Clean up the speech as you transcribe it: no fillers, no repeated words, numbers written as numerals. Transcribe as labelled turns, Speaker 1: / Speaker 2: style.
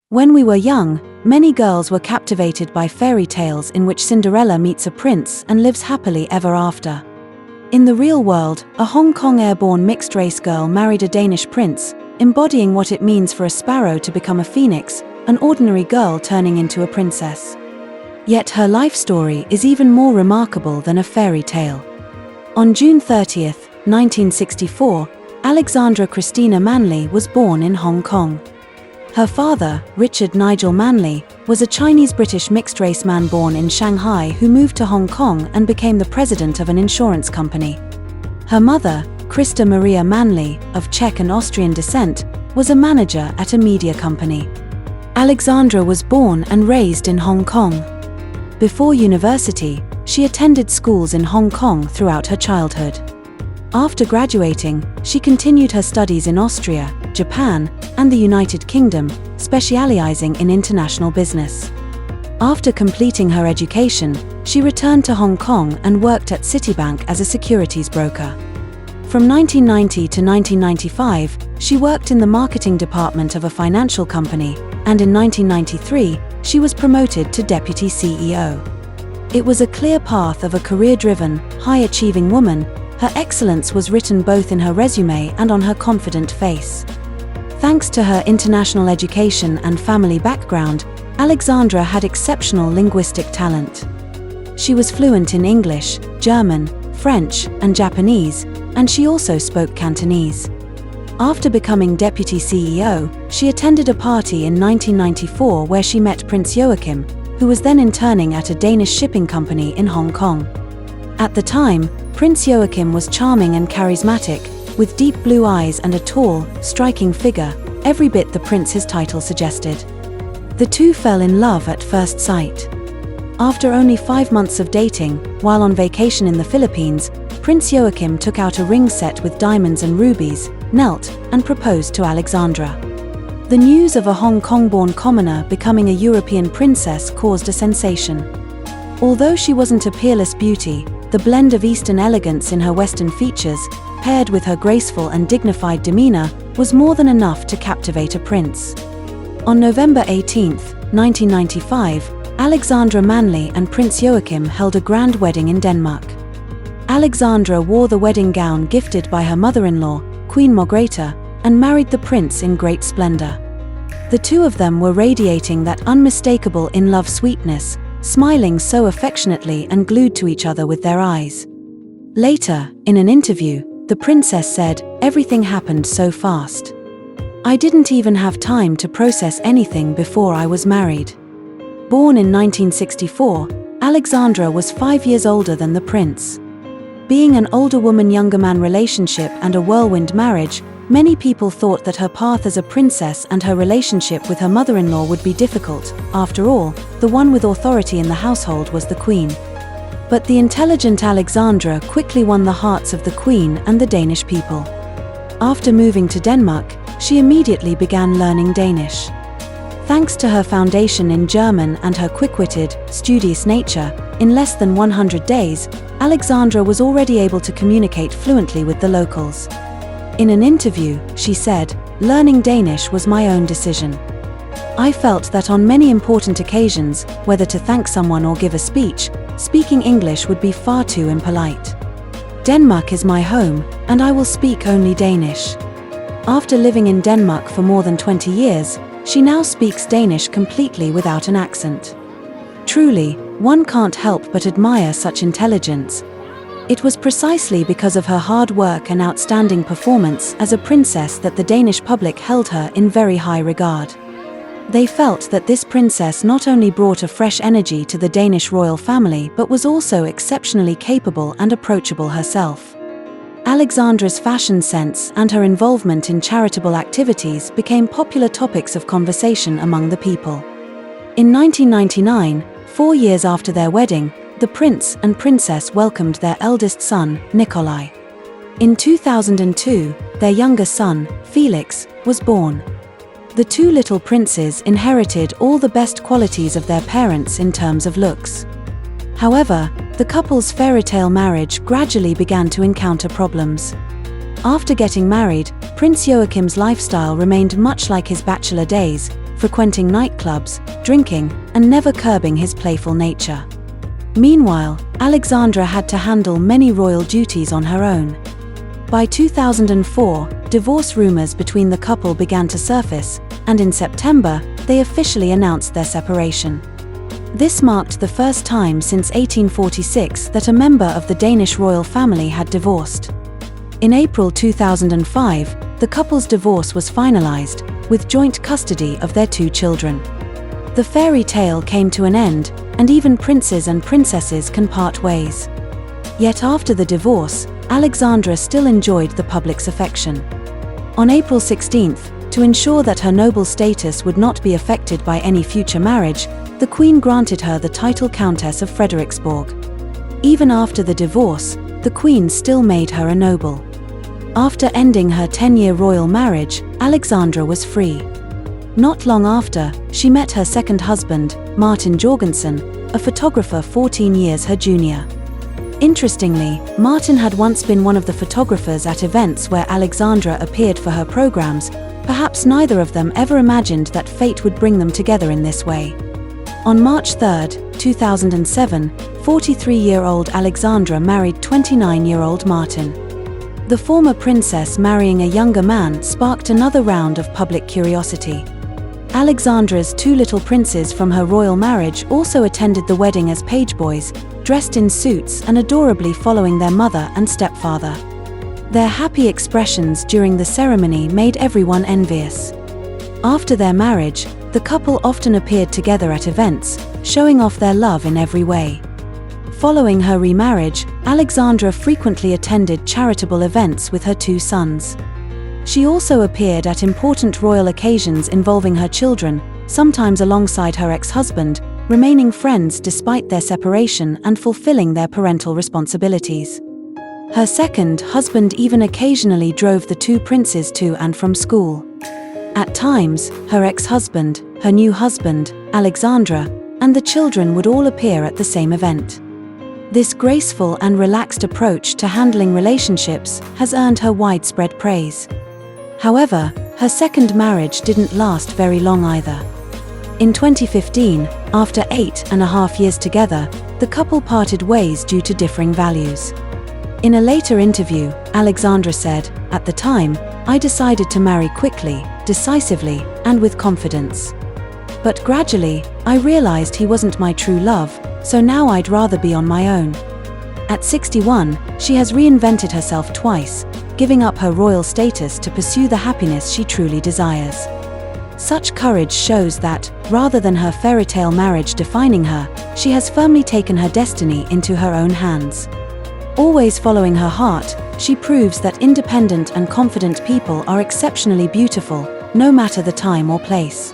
Speaker 1: When we were young, many girls were captivated by fairy tales in which Cinderella meets a prince and lives happily ever after. In the real world, a Hong Kong airborne mixed-race girl married a Danish prince, embodying what it means for a sparrow to become a phoenix, an ordinary girl turning into a princess. Yet her life story is even more remarkable than a fairy tale. On June 30, 1964, Alexandra Christina Manley was born in Hong Kong. Her father, Richard Nigel Manley, was a Chinese-British mixed-race man born in Shanghai who moved to Hong Kong and became the president of an insurance company. Her mother, Christa Maria Manley, of Czech and Austrian descent, was a manager at a media company. Alexandra was born and raised in Hong Kong. Before university, she attended schools in Hong Kong throughout her childhood. After graduating, she continued her studies in Austria, Japan, and the United Kingdom, specializing in international business. After completing her education, she returned to Hong Kong and worked at Citibank as a securities broker. From 1990 to 1995, she worked in the marketing department of a financial company, and in 1993, she was promoted to deputy CEO. It was a clear path of a career-driven, high-achieving woman. Her excellence was written both in her resume and on her confident face. Thanks to her international education and family background, Alexandra had exceptional linguistic talent. She was fluent in English, German, French, and Japanese, and she also spoke Cantonese. After becoming deputy CEO, she attended a party in 1994 where she met Prince Joachim, who was then interning at a Danish shipping company in Hong Kong. At the time, Prince Joachim was charming and charismatic, with deep blue eyes and a tall, striking figure, every bit the prince's title suggested. The two fell in love at first sight. After only 5 months of dating, while on vacation in the Philippines, Prince Joachim took out a ring set with diamonds and rubies, knelt, and proposed to Alexandra. The news of a Hong Kong-born commoner becoming a European princess caused a sensation. Although she wasn't a peerless beauty, the blend of Eastern elegance in her Western features, paired with her graceful and dignified demeanor, was more than enough to captivate a prince. On November 18, 1995, Alexandra Manley and Prince Joachim held a grand wedding in Denmark. Alexandra wore the wedding gown gifted by her mother-in-law, Queen Margrethe, and married the prince in great splendor. The two of them were radiating that unmistakable in-love sweetness, smiling so affectionately and glued to each other with their eyes. Later, in an interview, the princess said, "Everything happened so fast. I didn't even have time to process anything before I was married." Born in 1964, Alexandra was 5 years older than the prince. Being an older woman-younger man relationship and a whirlwind marriage, many people thought that her path as a princess and her relationship with her mother-in-law would be difficult. After all, the one with authority in the household was the queen. But the intelligent Alexandra quickly won the hearts of the queen and the Danish people. After moving to Denmark, she immediately began learning Danish. Thanks to her foundation in German and her quick-witted, studious nature, in less than 100 days, Alexandra was already able to communicate fluently with the locals. In an interview, she said, "Learning Danish was my own decision. I felt that on many important occasions, whether to thank someone or give a speech, speaking English would be far too impolite. Denmark is my home, and I will speak only Danish." After living in Denmark for more than 20 years, she now speaks Danish completely without an accent. Truly, one can't help but admire such intelligence. It was precisely because of her hard work and outstanding performance as a princess that the Danish public held her in very high regard. They felt that this princess not only brought a fresh energy to the Danish royal family but was also exceptionally capable and approachable herself. Alexandra's fashion sense and her involvement in charitable activities became popular topics of conversation among the people. In 1999, 4 years after their wedding, the prince and princess welcomed their eldest son, Nikolai. In 2002, their younger son, Felix, was born. The two little princes inherited all the best qualities of their parents in terms of looks. However, the couple's fairy-tale marriage gradually began to encounter problems. After getting married, Prince Joachim's lifestyle remained much like his bachelor days, frequenting nightclubs, drinking, and never curbing his playful nature. Meanwhile, Alexandra had to handle many royal duties on her own. By 2004, divorce rumors between the couple began to surface, and in September, they officially announced their separation. This marked the first time since 1846 that a member of the Danish royal family had divorced. In April 2005, the couple's divorce was finalized, with joint custody of their 2 children. The fairy tale came to an end, and even princes and princesses can part ways. Yet after the divorce, Alexandra still enjoyed the public's affection. On April 16th, to ensure that her noble status would not be affected by any future marriage, the Queen granted her the title Countess of Frederiksborg. Even after the divorce, the Queen still made her a noble. After ending her 10-year royal marriage, Alexandra was free. Not long after, she met her second husband, Martin Jorgensen, a photographer 14 years her junior. Interestingly, Martin had once been one of the photographers at events where Alexandra appeared for her programs. Perhaps neither of them ever imagined that fate would bring them together in this way. On March 3, 2007, 43-year-old Alexandra married 29-year-old Martin. The former princess marrying a younger man sparked another round of public curiosity. Alexandra's 2 little princes from her royal marriage also attended the wedding as pageboys, dressed in suits and adorably following their mother and stepfather. Their happy expressions during the ceremony made everyone envious. After their marriage, the couple often appeared together at events, showing off their love in every way. Following her remarriage, Alexandra frequently attended charitable events with her 2 sons. She also appeared at important royal occasions involving her children, sometimes alongside her ex-husband, remaining friends despite their separation and fulfilling their parental responsibilities. Her second husband even occasionally drove the 2 princes to and from school. At times, her ex-husband, her new husband, Alexandra, and the children would all appear at the same event. This graceful and relaxed approach to handling relationships has earned her widespread praise. However, her second marriage didn't last very long either. In 2015, after 8.5 years together, the couple parted ways due to differing values. In a later interview, Alexandra said, "At the time, I decided to marry quickly, decisively, and with confidence. But gradually, I realized he wasn't my true love, so now I'd rather be on my own." At 61, she has reinvented herself twice, giving up her royal status to pursue the happiness she truly desires. Such courage shows that, rather than her fairy tale marriage defining her, she has firmly taken her destiny into her own hands. Always following her heart, she proves that independent and confident people are exceptionally beautiful, no matter the time or place.